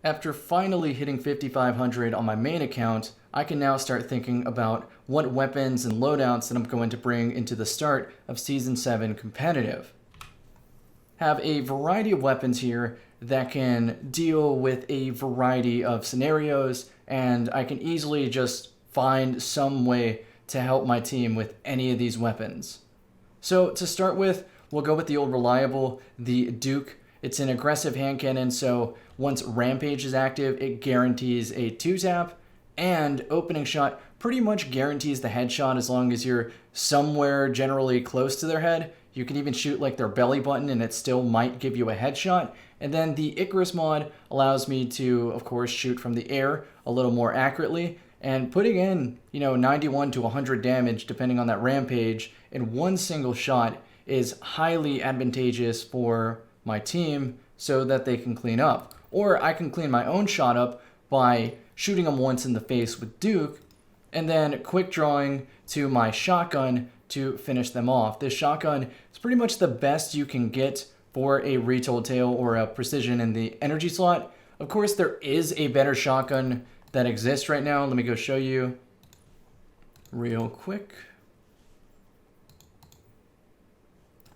After finally hitting 5,500 on my main account, I can now start thinking about what weapons and loadouts that I'm going to bring into the start of Season 7 competitive. Have a variety of weapons here that can deal with a variety of scenarios, and I can easily just find some way to help my team with any of these weapons. So to start with, we'll go with the old reliable, the Duke. It's an aggressive hand cannon, so once Rampage is active, it guarantees a 2-tap, and opening shot pretty much guarantees the headshot as long as you're somewhere generally close to their head. You can even shoot like their belly button and it still might give you a headshot. And then the Icarus mod allows me to, of course, shoot from the air a little more accurately. And putting in, 91 to 100 damage, depending on that Rampage, in one single shot is highly advantageous for my team so that they can clean up. Or I can clean my own shot up by shooting them once in the face with Duke, and then quick drawing to my shotgun to finish them off. This shotgun is pretty much the best you can get for a retold tail or a precision in the energy slot. Of course, there is a better shotgun that exists right now. Let me go show you real quick.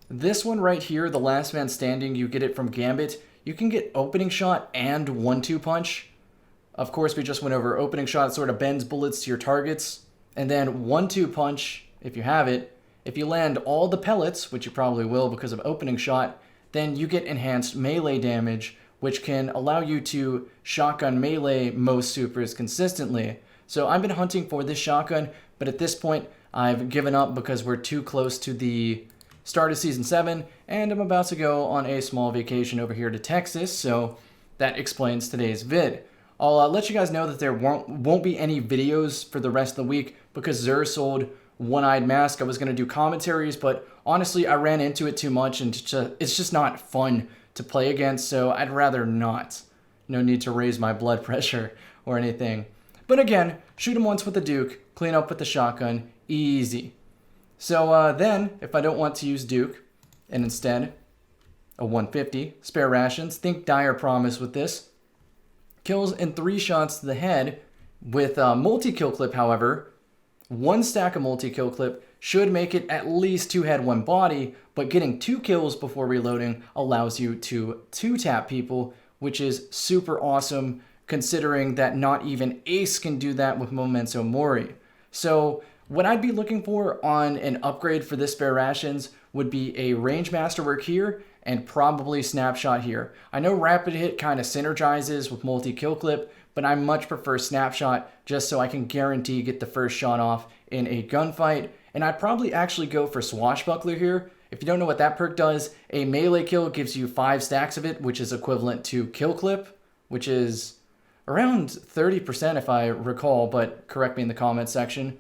This one right here, the last man standing, you get it from Gambit. You can get opening shot and 1-2 punch. Of course, we just went over opening shot, sort of bends bullets to your targets. And then 1-2 punch, if you have it. If you land all the pellets, which you probably will because of opening shot, then you get enhanced melee damage, which can allow you to shotgun melee most supers consistently. So I've been hunting for this shotgun, but at this point, I've given up because we're too close to the start of Season 7, and I'm about to go on a small vacation over here to Texas, so that explains today's vid. I'll let you guys know that there won't be any videos for the rest of the week because Zur sold One-Eyed Mask. I was going to do commentaries, but honestly, I ran into it too much, and it's just not fun to play against, so I'd rather not. No need to raise my blood pressure or anything. But again, shoot him once with the Duke, clean up with the shotgun, easy. So then, if I don't want to use Duke, and instead a 150, spare rations, think Dire Promise with this. Kills in 3 shots to the head. With multi-kill clip, however, 1 stack of multi-kill clip should make it at least 2 head, 1 body, but getting 2 kills before reloading allows you to 2-tap people, which is super awesome considering that not even Ace can do that with Memento Mori. So what I'd be looking for on an upgrade for this spare rations would be a range masterwork here and probably snapshot here. I know rapid hit kind of synergizes with multi-kill clip, but I much prefer snapshot just so I can guarantee get the first shot off in a gunfight. And I'd probably actually go for swashbuckler here. If you don't know what that perk does, a melee kill gives you 5 stacks of it, which is equivalent to kill clip, which is around 30% if I recall, but correct me in the comment section.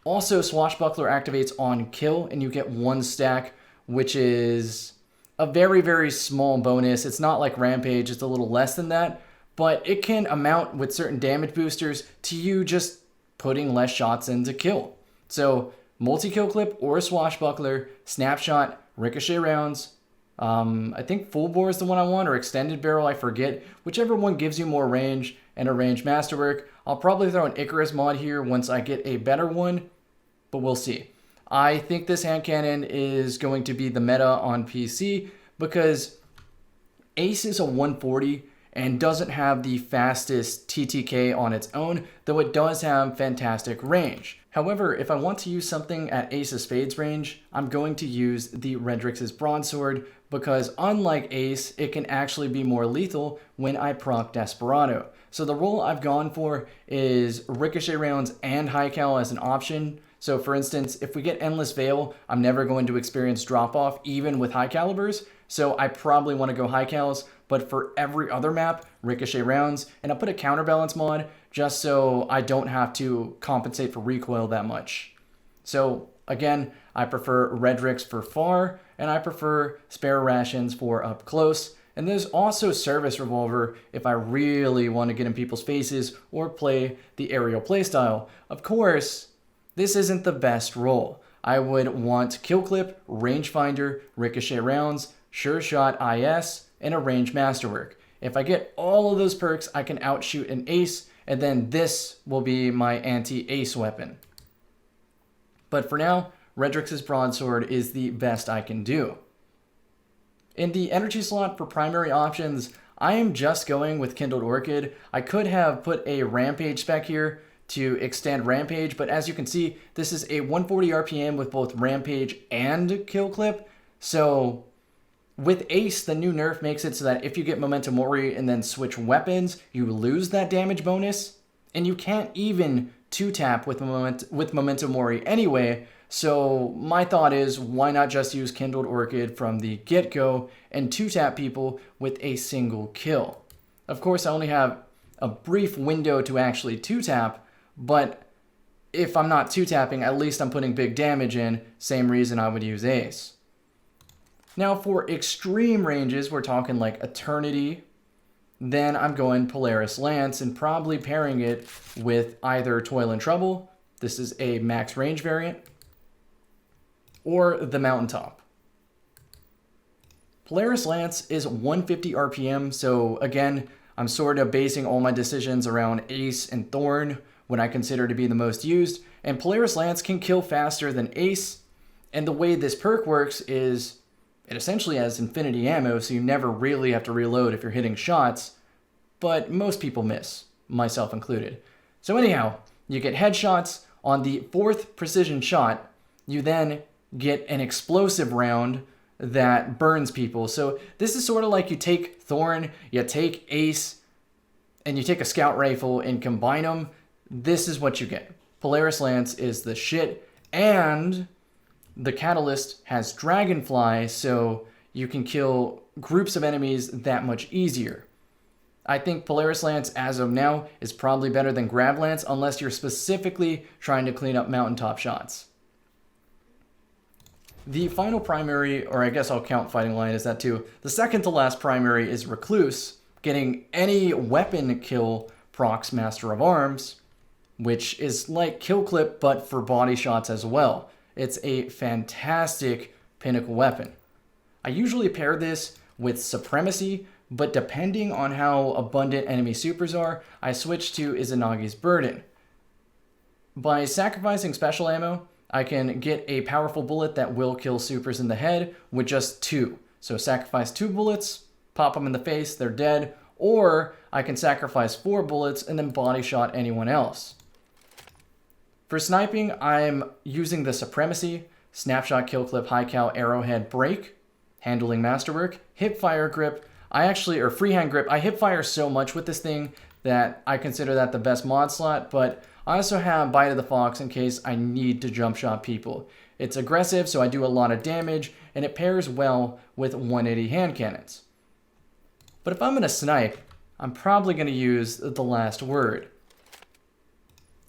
Also, Swashbuckler activates on kill, and you get 1 stack, which is a very, very small bonus. It's not like Rampage, it's a little less than that, but it can amount with certain damage boosters to you just putting less shots in to kill. So, multi-kill clip or Swashbuckler, snapshot, ricochet rounds. I think full bore is the one I want, or extended barrel, I forget. Whichever one gives you more range and a range masterwork. I'll probably throw an Icarus mod here once I get a better one, but we'll see. I think this hand cannon is going to be the meta on PC because Ace is a 140 and doesn't have the fastest TTK on its own, though it does have fantastic range. However, if I want to use something at Ace of Spades range, I'm going to use the Redrix's Broadsword because unlike Ace, it can actually be more lethal when I proc Desperado. So the role I've gone for is ricochet rounds and high cal as an option. So for instance, if we get Endless Veil, I'm never going to experience drop off even with high calibers. So I probably want to go high cals, but for every other map, ricochet rounds, and I'll put a counterbalance mod just so I don't have to compensate for recoil that much. So again, I prefer Redrix for far, and I prefer spare rations for up close. And there's also Service Revolver if I really want to get in people's faces or play the aerial playstyle. Of course, this isn't the best role. I would want Kill Clip, Rangefinder, Ricochet Rounds, Sure Shot IS, and a Range Masterwork. If I get all of those perks, I can outshoot an ace, and then this will be my anti-ace weapon. But for now, Redrix's broadsword is the best I can do. In the energy slot for primary options, I am just going with Kindled Orchid. I could have put a Rampage spec here to extend Rampage, but as you can see, this is a 140 RPM with both Rampage and Kill Clip. So with Ace, the new nerf makes it so that if you get Memento Mori and then switch weapons, you lose that damage bonus, and you can't even 2-tap with Memento Mori anyway. So my thought is, why not just use Kindled Orchid from the get-go and 2-tap people with a single kill? Of course, I only have a brief window to actually 2-tap, but if I'm not 2-tapping, at least I'm putting big damage in, same reason I would use Ace. Now for extreme ranges, we're talking like Eternity, then I'm going Polaris Lance and probably pairing it with either Toil and Trouble, this is a max range variant, or the Mountaintop. Polaris Lance is 150 RPM, so again, I'm sort of basing all my decisions around Ace and Thorn, what I consider to be the most used, and Polaris Lance can kill faster than Ace, and the way this perk works is it essentially has infinity ammo, so you never really have to reload if you're hitting shots, but most people miss, myself included. So anyhow, you get headshots. On the 4th precision shot, you then get an explosive round that burns people. So this is sort of like you take Thorn, you take Ace, and you take a scout rifle and combine them. This is what you get. Polaris Lance is the shit, and the Catalyst has Dragonfly, so you can kill groups of enemies that much easier. I think Polaris Lance, as of now, is probably better than Grab Lance, unless you're specifically trying to clean up mountaintop shots. The final primary, or I guess I'll count Fighting Lion as that too, the second to last primary is Recluse, getting any weapon kill procs Master of Arms, which is like Kill Clip but for body shots as well. It's a fantastic Pinnacle weapon. I usually pair this with Supremacy, but depending on how abundant enemy supers are, I switch to Izanagi's Burden. By sacrificing special ammo, I can get a powerful bullet that will kill supers in the head with just 2. So sacrifice 2 bullets, pop them in the face, they're dead, or I can sacrifice 4 bullets and then body shot anyone else. For sniping, I'm using the Supremacy, Snapshot, Kill Clip, High Cal, Arrowhead, Break, Handling Masterwork, Hip Fire Grip. Or Freehand Grip. I hip fire so much with this thing that I consider that the best mod slot, but I also have Bite of the Fox in case I need to jump shot people. It's aggressive, so I do a lot of damage, and it pairs well with 180 hand cannons. But if I'm going to snipe, I'm probably going to use the Last Word.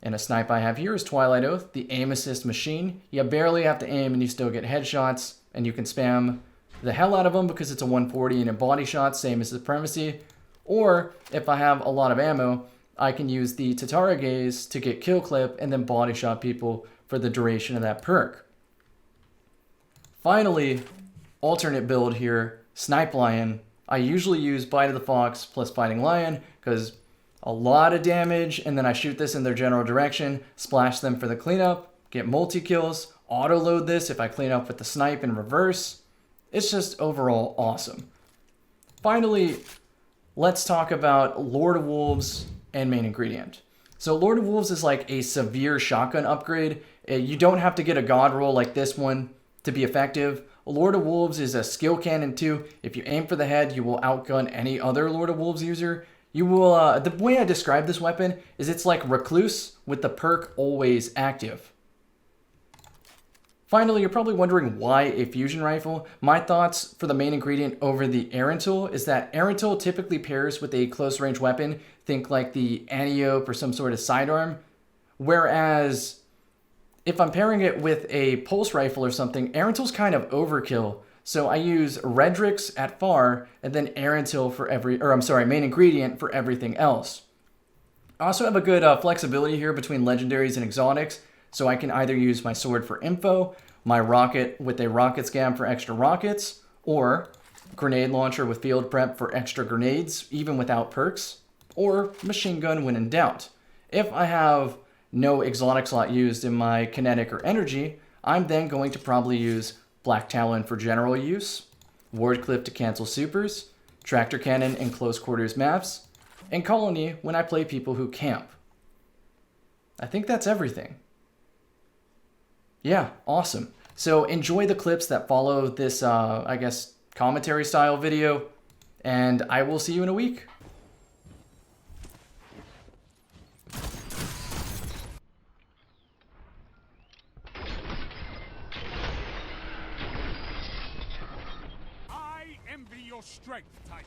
And a snipe I have here is Twilight Oath, the aim assist machine. You barely have to aim and you still get headshots, and you can spam the hell out of them because it's a 140 and a body shot, same as Supremacy. Or if I have a lot of ammo, I can use the Tatara Gaze to get Kill Clip and then body shot people for the duration of that perk. Finally, alternate build here, Snipe Lion. I usually use Bite of the Fox plus Fighting Lion because a lot of damage, and then I shoot this in their general direction, splash them for the cleanup, get multi-kills, auto-load this if I clean up with the snipe in reverse. It's just overall awesome. Finally, let's talk about Lord of Wolves and main ingredient. So Lord of Wolves is like a severe shotgun upgrade. You don't have to get a god roll like this one to be effective. Lord of Wolves is a skill cannon too. If you aim for the head, you will outgun any other Lord of Wolves user. You will. The way I describe this weapon is it's like Recluse with the perk always active. Finally, you're probably wondering why a fusion rifle. My thoughts for the main ingredient over the Erentil is that Erentil typically pairs with a close range weapon. Think like the Antiope or some sort of sidearm. Whereas if I'm pairing it with a pulse rifle or something, Erentil's kind of overkill. So I use Redrix at far and then Erentil for main ingredient for everything else. I also have a good flexibility here between legendaries and exotics. So I can either use my sword for info, my rocket with a rocket scam for extra rockets, or grenade launcher with field prep for extra grenades, even without perks, or machine gun when in doubt. If I have no exotic slot used in my kinetic or energy, I'm then going to probably use Black Talon for general use, Ward Cliff to cancel supers, Tractor Cannon in close quarters maps, and Colony when I play people who camp. I think that's everything. Yeah, awesome. So enjoy the clips that follow this, I guess, commentary style video, and I will see you in a week. I envy your strength, Titan.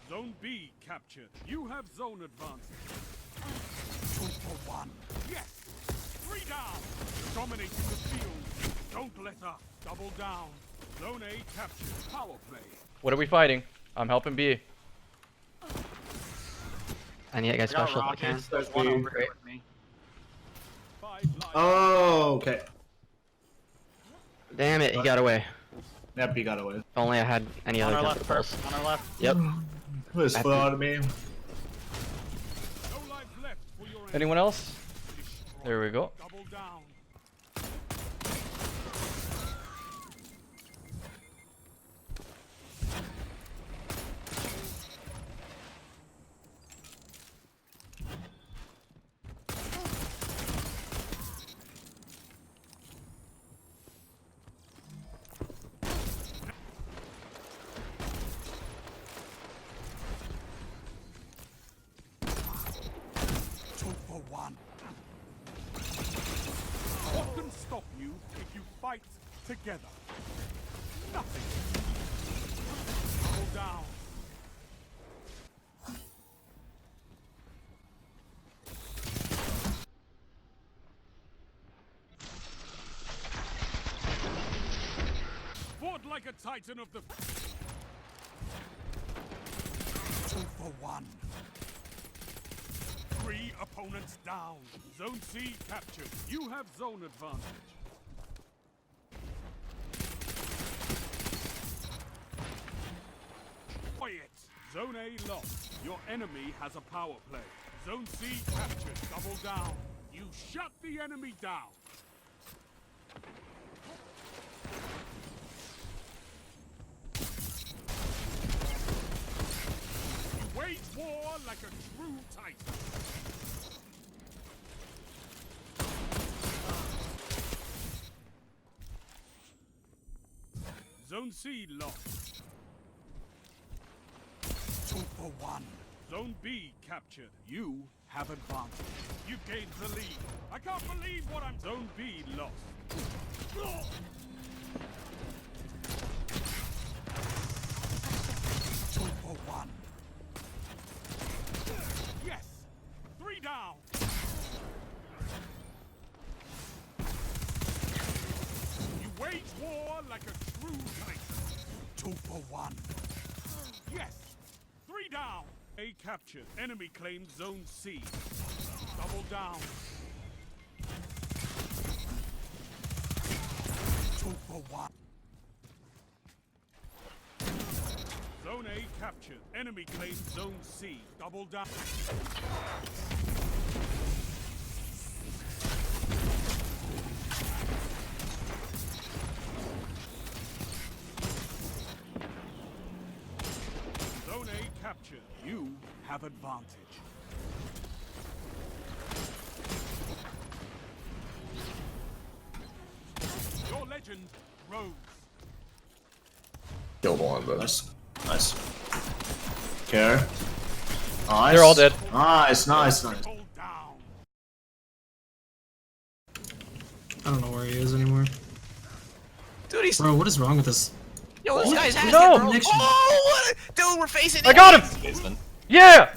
Zone B captured. You have zone advantage. 2 for 1. Yes! 3 down! You're dominating the field. Don't let up. Double down. Zone A captured. Power play. What are we fighting? I'm helping B. I need to get special if I can. There's one over here with me. 5 lives. Oh, okay. Damn it, he got away. Yep, he got away. If only I had any On other our gun left, to pulse. first. On our left. Yep. Put his foot on me. No lives left for your enemy. Anyone else? Destroy. There we go. Double down. What can stop you if you fight together? Nothing. Double down. Fought like a titan of the... 2 for 1. 3 opponents down. Zone C captured. You have zone advantage. Quiet. Zone A lost. Your enemy has a power play. Zone C captured. Double down. You shut the enemy down. You wage war like a true titan. Zone C lost. 2 for 1. Zone B captured. You have advantage. You gained the lead. I can't believe what I'm... Zone B lost. 2 for 1. Yes! 3 down! You wage war like a true titan. 2 for 1. Yes! 3 down! A captured. Enemy claimed Zone C. Double down. 2 for 1. Zone A captured. Enemy claimed Zone C. Double down. Zone A captured. You have advantage. Your legend grows. Killed one, but Nice. Nice. Care. Nice. They're all dead. Nice, nice, nice. Hold down. I don't know where he is anymore. Dude, he's... Bro, what is wrong with this? Yo, this guy's has No! it, bro. Oh, what? Dude, we're facing I got him! Yeah!